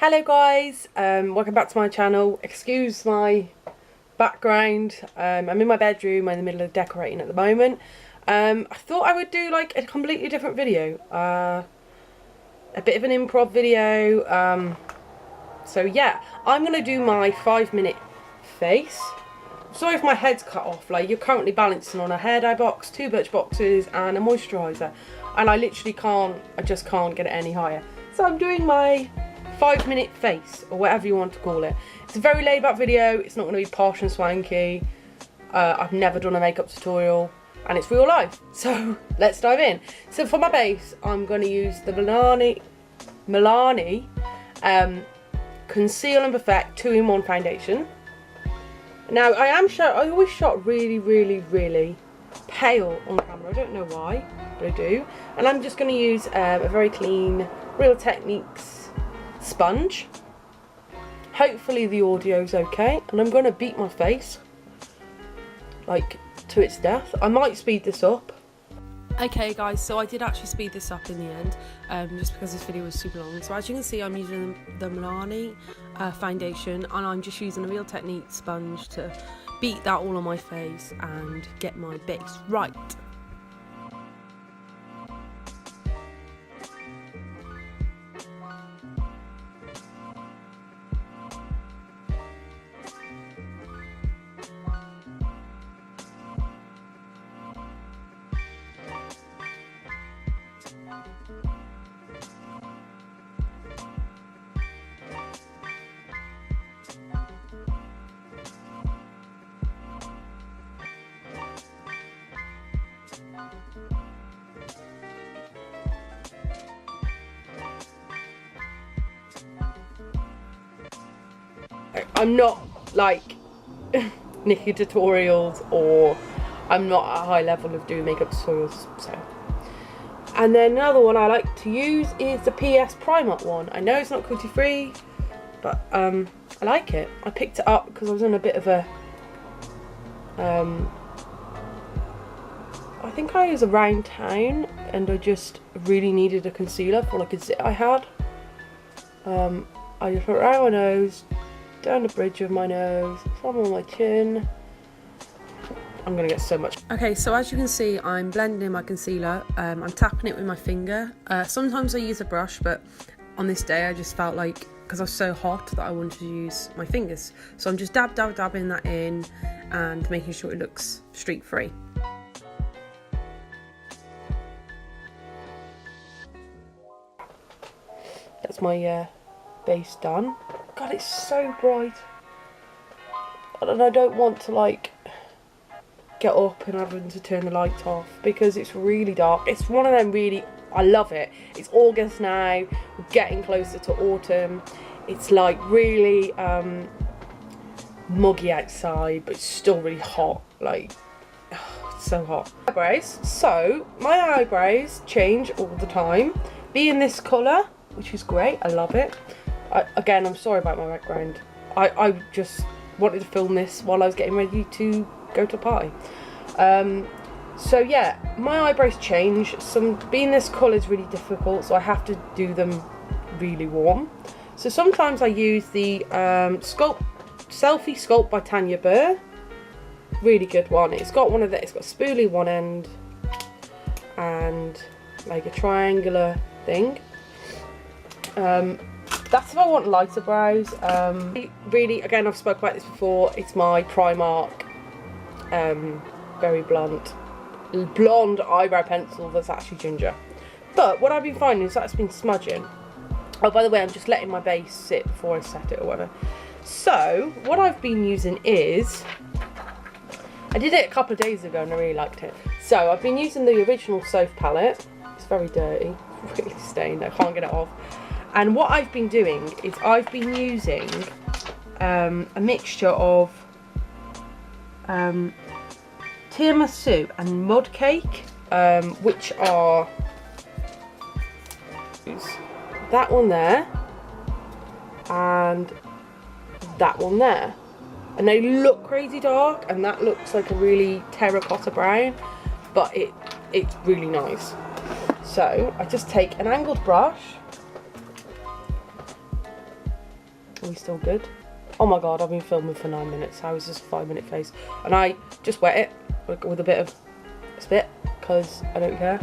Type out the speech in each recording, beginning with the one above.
Hello guys, welcome back to my channel. Excuse my background. I'm in my bedroom. I'm in the middle of decorating at the moment. I thought I would do like a completely different video, a bit of an improv video. So yeah, I'm gonna do my 5-minute face. Sorry if my head's cut off. Like, you're currently balancing on a hair dye box, 2 birch boxes and a moisturiser, and I literally just can't get it any higher. So I'm doing my 5-minute face, or whatever you want to call it. It's a very laid back video. It's not going to be posh and swanky. I've never done a makeup tutorial, and it's real life. So let's dive in. So for my base, I'm going to use the Milani Conceal and Perfect 2-in-1 foundation. Now I always shot really pale on camera. I don't know why, but I do. And I'm just going to use a very clean Real Techniques sponge. Hopefully the audio's okay, and I'm going to beat my face like to its death. I might speed this up. Okay guys, so I did actually speed this up in the end, just because this video was super long. So as you can see, I'm using the Milani foundation, and I'm just using a Real Techniques sponge to beat that all on my face and get my base right. I'm not like Nikki tutorials, or I'm not at a high level of doing makeup tutorials. So, and then another one I like to use is the PS Primark one. I know it's not cruelty free, but I like it. I picked it up because I was in a bit of a I think I was around town and I just really needed a concealer for like a zit I had. I just put it around my nose, down the bridge of my nose, some on my chin. I'm gonna get so much. Okay, so as you can see, I'm blending in my concealer. I'm tapping it with my finger. Sometimes I use a brush, but on this day I just felt like, because I was so hot, that I wanted to use my fingers. So I'm just dabbing that in and making sure it looks streak free. That's my base done. God, it's so bright, and I don't want to like get up and having to turn the lights off because it's really dark. It's one of them really, I love it. It's August now, we're getting closer to autumn. It's like really muggy outside, but it's still really hot. Like, oh, it's so hot. Eyebrows. So my eyebrows change all the time. Be in this colour, which is great. I love it. Again, I'm sorry about my background. I just wanted to film this while I was getting ready to go to a party. So yeah, my eyebrows change. Being this colour is really difficult, so I have to do them really warm. So sometimes I use the Selfie Sculpt by Tanya Burr. Really good one. It's got it's got a spoolie one end and like a triangular thing. That's if I want lighter brows. Really, again, I've spoken about this before, it's my Primark very blonde eyebrow pencil that's actually ginger. But what I've been finding is that it's been smudging. Oh, by the way, I'm just letting my base sit before I set it or whatever. So what I've been using is, I did it a couple of days ago and I really liked it. So I've been using the original Soph palette. It's very dirty, really stained, I can't get it off. And what I've been doing is I've been using a mixture of tiramisu and mud cake, which are that one there and that one there. And they look crazy dark, and that looks like a really terracotta brown, but it's really nice. So I just take an angled brush Are we still good? Oh my god, I've been filming for 9 minutes. How is this a 5-minute face? And I just wet it with a bit of spit because I don't care.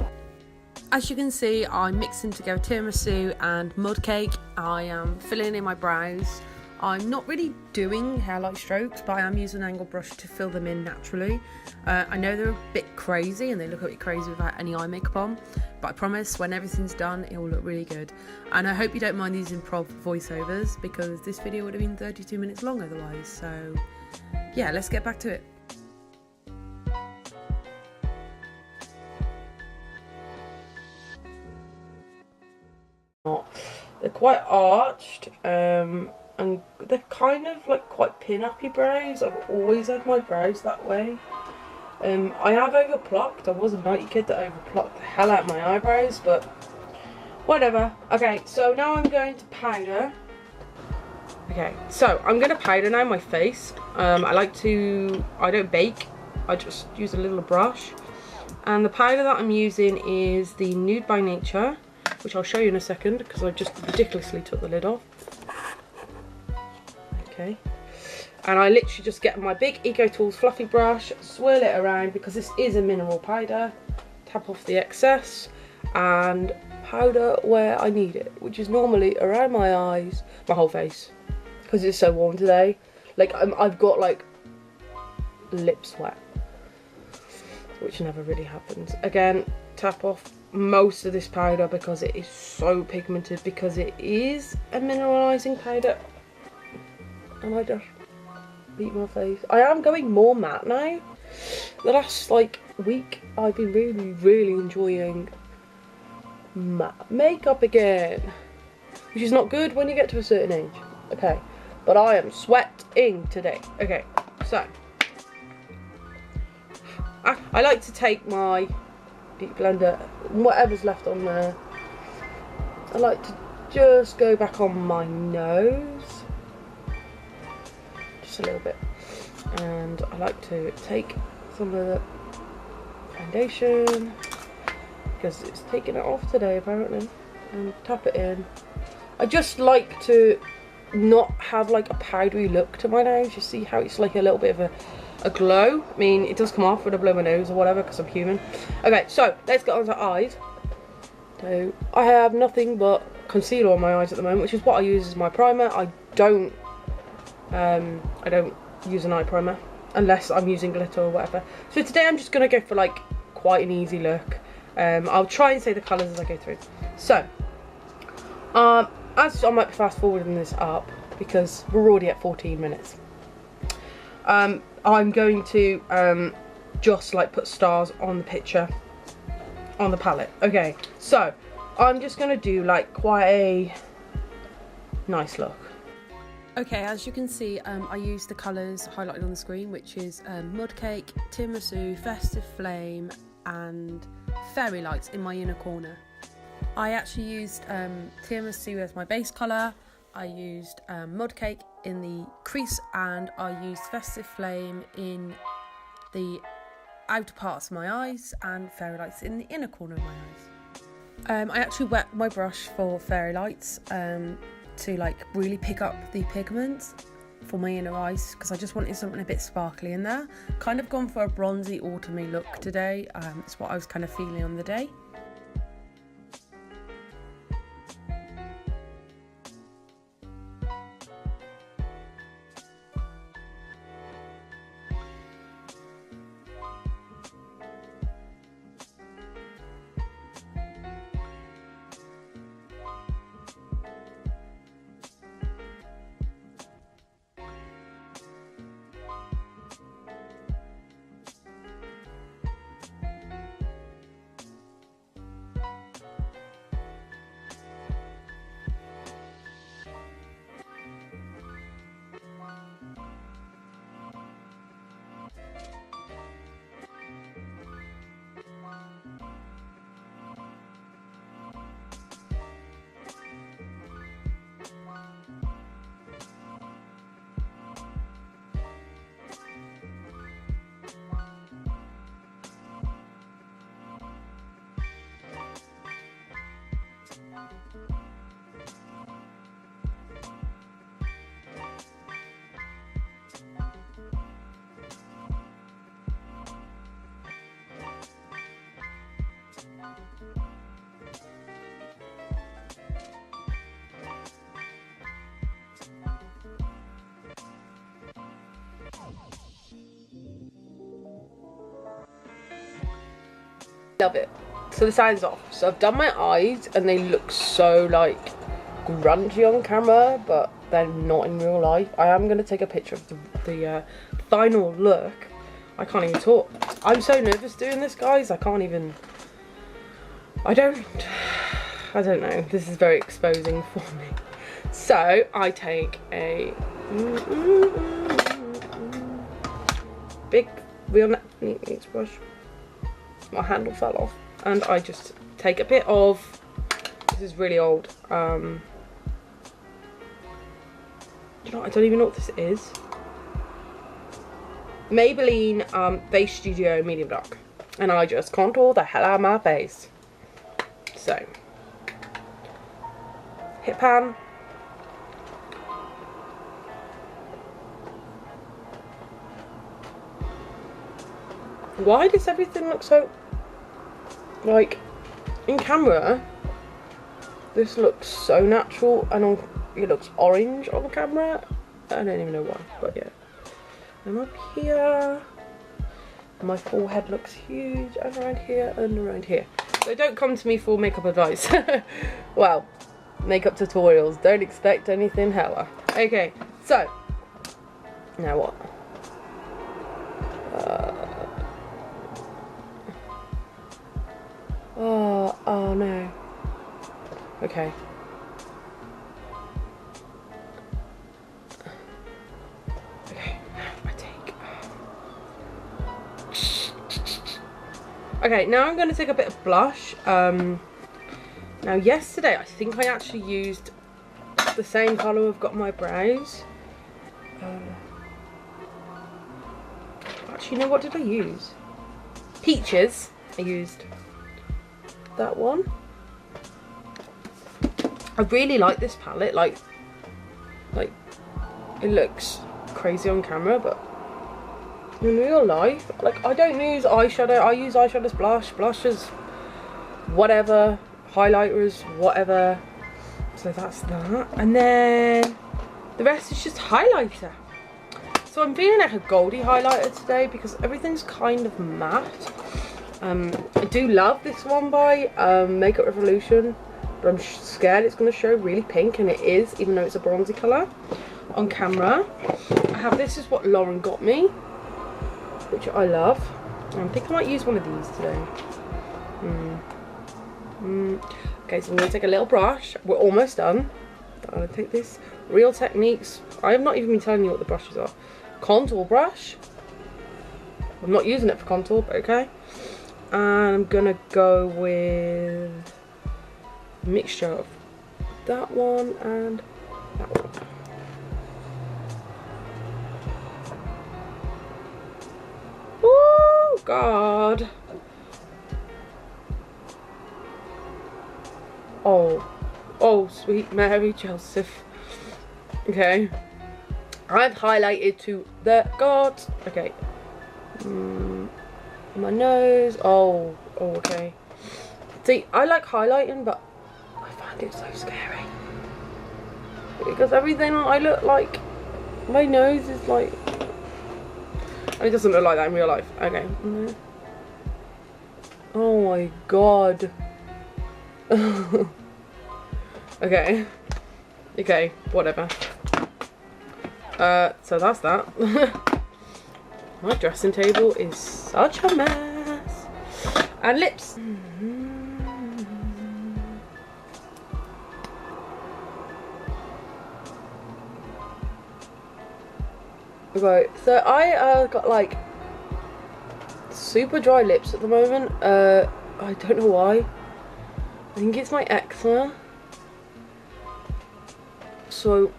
As you can see, I'm mixing together tiramisu and mud cake. I am filling in my brows. I'm not really doing hairline strokes, but I am using an angle brush to fill them in naturally. I know they're a bit crazy and they look a bit crazy without any eye makeup on, but I promise when everything's done, it will look really good. And I hope you don't mind these improv voiceovers because this video would have been 32 minutes long otherwise. So yeah, let's get back to it. They're quite arched, and they're kind of like quite pin-uppy brows. I've always had my brows that way. I have overplucked. I was a naughty kid that overplucked the hell out of my eyebrows, but whatever. Okay, so now I'm going to powder. Okay, so I'm going to powder now my face. I don't bake. I just use a little brush. And the powder that I'm using is the Nude by Nature, which I'll show you in a second because I just ridiculously took the lid off. Okay, and I literally just get my big Eco Tools fluffy brush, swirl it around because this is a mineral powder, tap off the excess and powder where I need it, which is normally around my eyes, my whole face, because it's so warm today. Like I've got like lip sweat, which never really happens. Again, tap off most of this powder because it is so pigmented, because it is a mineralizing powder. And I just beat my face. I am going more matte now. The last like week I've been really enjoying matte makeup again, which is not good when you get to a certain age. Okay, but I am sweating today. Okay, so I like to take my deep blender, whatever's left on there, I like to just go back on my nose just a little bit, and I like to take some of the foundation because it's taking it off today apparently, and tap it in. I just like to not have like a powdery look to my nose. You see how it's like a little bit of a glow? I mean, it does come off when I blow my nose or whatever because I'm human. Okay, so let's get on to eyes. So I have nothing but concealer on my eyes at the moment, which is what I use as my primer. I don't use an eye primer unless I'm using glitter or whatever. So today I'm just gonna go for like quite an easy look. I'll try and say the colours as I go through. So as I might be fast forwarding this up because we're already at 14 minutes. I'm going to just like put stars on the picture on the palette. Okay, so I'm just going to do like quite a nice look. Okay, as you can see, I used the colours highlighted on the screen, which is Mud Cake, Tiramisu, Festive Flame and Fairy Lights in my inner corner. I actually used Tiramisu as my base colour, I used Mud Cake in the crease, and I used Festive Flame in the outer parts of my eyes and Fairy Lights in the inner corner of my eyes. I actually wet my brush for Fairy Lights to like really pick up the pigments for my inner eyes because I just wanted something a bit sparkly in there. Kind of gone for a bronzy autumny look today. It's what I was kind of feeling on the day. Love it. So the sign's off. So I've done my eyes and they look so like grungy on camera, but they're not in real life. I am going to take a picture of the final look. I can't even talk. I'm so nervous doing this, guys. I can't even... I don't know. This is very exposing for me. So I take a big real neat brush. My handle fell off, and I just take a bit of, this is really old, you know, I don't even know what this is. Maybelline Face Studio Medium Dark, and I just contour the hell out of my face. So hit pan, why does everything look so, like, in camera this looks so natural, and it looks orange on camera. I don't even know why, but yeah. I'm up here, my forehead looks huge, and around here and around here. So don't come to me for makeup advice. Well, makeup tutorials, don't expect anything hella. Okay, so now what? Oh no. Okay. Okay, I take... Okay, now I'm going to take a bit of blush. Now yesterday I think I actually used the same colour I've got on my brows. Actually, no, what did I use? Peaches. I used that one. I really like this palette. Like it looks crazy on camera, but in real life, like, I don't use eyeshadow. I use eyeshadow as blush as whatever, highlighters, whatever. So that's that, and then the rest is just highlighter. So I'm feeling like a goldy highlighter today because everything's kind of matte. I do love this one by Makeup Revolution, but I'm scared it's going to show really pink, and it is, even though it's a bronzy colour on camera. I have, this is what Lauren got me, which I love. I think I might use one of these today. Okay, so I'm going to take a little brush. We're almost done. I'm going to take this Real Techniques. I have not even been telling you what the brushes are. Contour brush. I'm not using it for contour, but okay. And I'm gonna go with a mixture of that one and that one. Oh God. Oh sweet Mary Joseph. Okay, I've highlighted to the gods. Okay, my nose. Oh okay. See, I like highlighting, but I find it so scary because everything I look like, my nose is like, it doesn't look like that in real life. Okay. Oh my God. Okay, whatever. So that's that. My dressing table is such a mess. And lips. Right, so I got like super dry lips at the moment. I don't know why. I think it's my eczema. So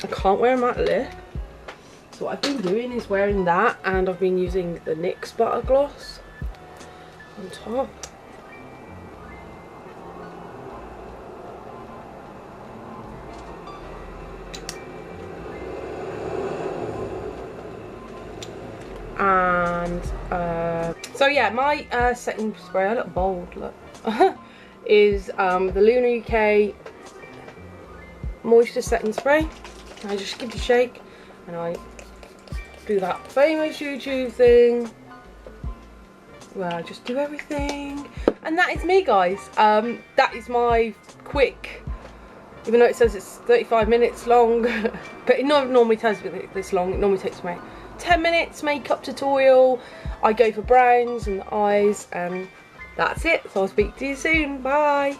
I can't wear a matte lip. So what I've been doing is wearing that, and I've been using the NYX Butter Gloss on top. And so yeah, my setting spray, I look bold, look, is the Lunar UK Moisture Setting Spray. I just give it a shake, and I do that famous YouTube thing where I just do everything. And that is me, guys. That is my quick, even though it says it's 35 minutes long, but it not normally takes this long. It normally takes me 10 minutes makeup tutorial. I go for browns and eyes, and that's it. So I'll speak to you soon. Bye.